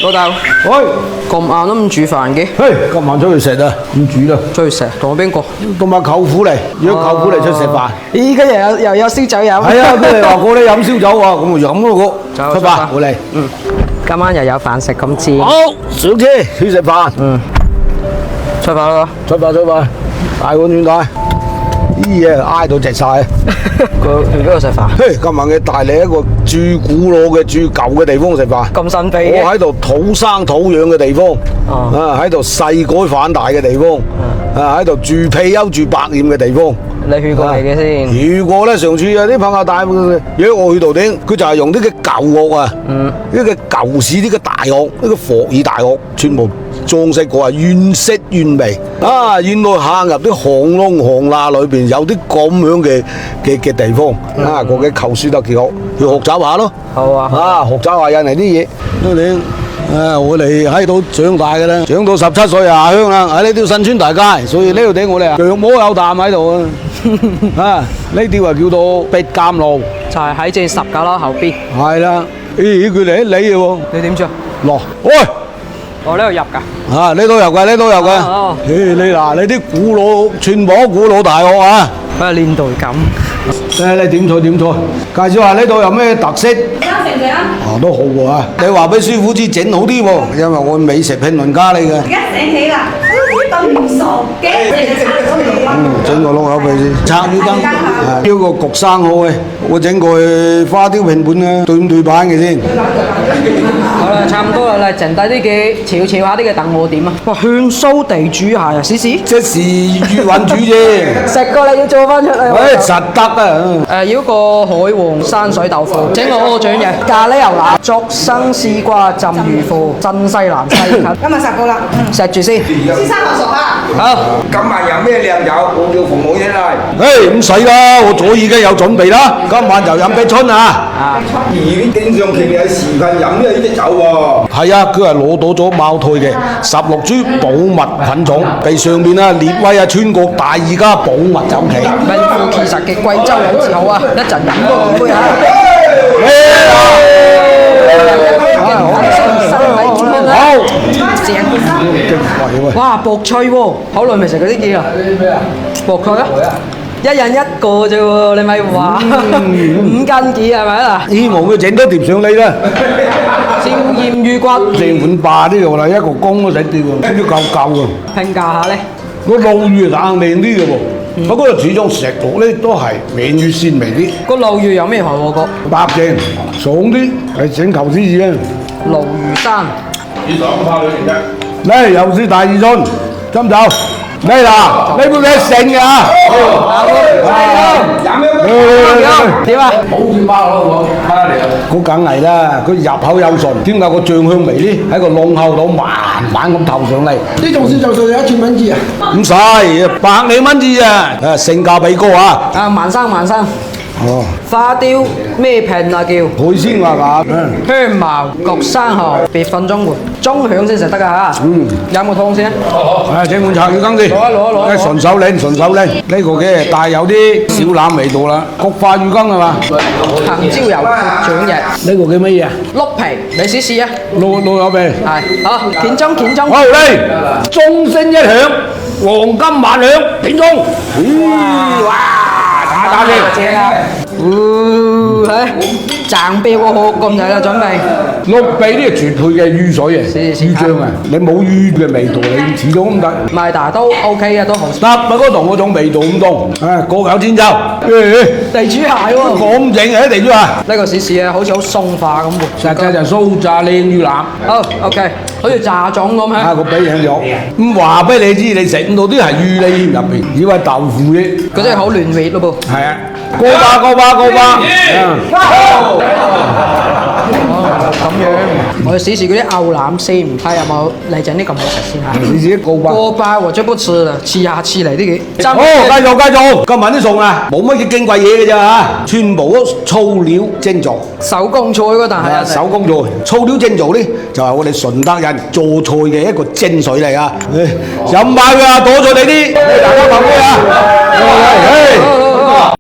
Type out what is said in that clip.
老豆，喂，咁晏都唔煮飯嘅？嘿，今晚出去食啊，唔煮啦，出去食，同邊個？同埋舅父嚟，約舅父嚟出去食飯。依家又有燒酒飲。係啊，佢哋話過嚟飲燒酒喎，咁咪飲咯走出發，過嚟。今晚又有飯食咁至。好，上車去食飯。出發咯！出發，大碗轉大。啲嘢挨到直晒。佢去邊度食飯？嘿，今晚佢帶你一個最古老嘅、最舊嘅地方食飯。咁神秘嘅。我喺度土生土養嘅地方，喺度細改反大嘅地方，喺度住屁休住百厭嘅地方。你去過未嘅先？如果咧上次有啲朋友帶約我去到頂，佢就係用呢個舊樂啊，呢個舊式呢個大樂，呢個霍爾大樂，全部裝飾過係原色原味啊！原來行入啲巷窿巷罅裏邊有啲咁樣嘅地方啊！個嘅構思得幾好，要學習下咯。好啊！學習下人哋啲嘢。你我哋喺度長大嘅啦，長到17歲下鄉啦，喺呢條新村大街，所以呢度頂我哋腳摸有啖喺度啊！呢條啊叫做碧監路，就係喺正19樓後邊。係啦，咦佢嚟一里嘅喎，你點做？落，喂！我呢度入㗎。啊，呢度入嘅，呢度入嘅。哦。你嗱，你啲古老全部古老大學啊！啊，年代感。你點菜？介紹下呢度有咩特色？食唔食啊？都好喎啊！你話俾師傅知整好啲喎，因為我美食評論家嚟嘅。而家醒起啦，咁唔熟嘅，整個窿口俾先，拆魚羹，呢個焗生蠔嘅，我整個花雕拼盤啊，對唔對版嘅先？好啦，差唔多啦，嚟剩低啲嘅炒下啲嘅等我點啊！哇，香酥地煮蟹啊，試試。即是粵韻煮啫。食過你要做翻出嚟。實得啊！要個海皇山水豆腐，整個鵝掌嘅咖喱牛腩，竹笙絲瓜浸魚腐，新西蘭西芹。今日10個啦，食住先。先生學熟啊！好。今晚有咩靚酒，我叫服務員嚟。唔使啦，我早已經有準備啦。今晚就飲碧春啊！咦，經常見你喺視頻飲呢啲酒喎。係啊，佢係攞到咗茅台嘅16株寶物品種，被上面啊列為啊全國第2家寶物酒企。名副其實嘅貴州老字號啊！一陣飲多兩杯嚇。正。哇，薄脆喎！好耐未食過呢啲啊！薄脆啊！一人一個啫喎，你咪話5斤幾係咪啊？希望佢整多碟上嚟啦。椒鹽魚骨。正碗霸呢度啦，一個公都食啲喎，都夠啊！評價下咧，個鱸魚硬靚啲嘅喎，不過始終食落咧都係美魚鮮味啲。個鱸魚有咩好我覺？白淨爽啲，係整球獅子啊！鱸魚生。嚟又是大二樽，斟酒。嚟啦，呢杯嘢剩嘅啊！點啊？冇算包咯，包嚟啊！嗰梗係啦，佢入口有順，點解個醬香味咧喺個窿口度慢慢咁透上嚟？呢種先就算有1000蚊紙啊！唔使，100零蚊紙啊！性價比高啊！啊，萬生。哦，花雕咩片啊叫？海鮮話香茅焗生蠔，別分中門，中響先食得㗎嚇。飲個湯先啊！整碗茶魚羹先。攞。順手拎。呢個嘅帶有啲小欖味道啦，菊花魚羹係嘛？藤椒油醬嘅。呢個叫乜嘢啊？碌皮，你試試啊！老友味。係，好，片中。好嚟，鐘聲一響，黃金萬兩，片中。哇！打先。正啊！掙標個殼咁滯啦，準備。鹿鼻呢係絕配嘅魚水啊，魚醬啊，你冇魚嘅味道，你始終咁得。唔係，但係都 OK 嘅，都好。得，不過同嗰種味道唔同。過口千秋。地主蟹喎。咁整嘅地主蟹。呢個試試啊，好似好鬆化咁喎。實際就酥炸靚魚腩。好 OK，好似炸粽咁嚇。個鼻響咗。咁話俾你知，你食唔到啲係魚脷入邊，以為豆腐啫。嗰啲係好嫩味咯噃。係啊。過吧。咁樣，我哋試試嗰啲牛腩先，睇下有冇嚟整啲咁好食先嚇。試試過吧。過吧我就不吃了，吃下次嚟啲嘅。繼續，今晚啲餸啊，冇乜嘢矜貴嘢嘅咋嚇，全部都粗料精做。手工菜嗰，但係啊，手工做，粗料精做咧，就係我哋順德人做菜嘅一個精髓嚟啊！飲埋佢啊，多咗你啲，大家飲杯啊！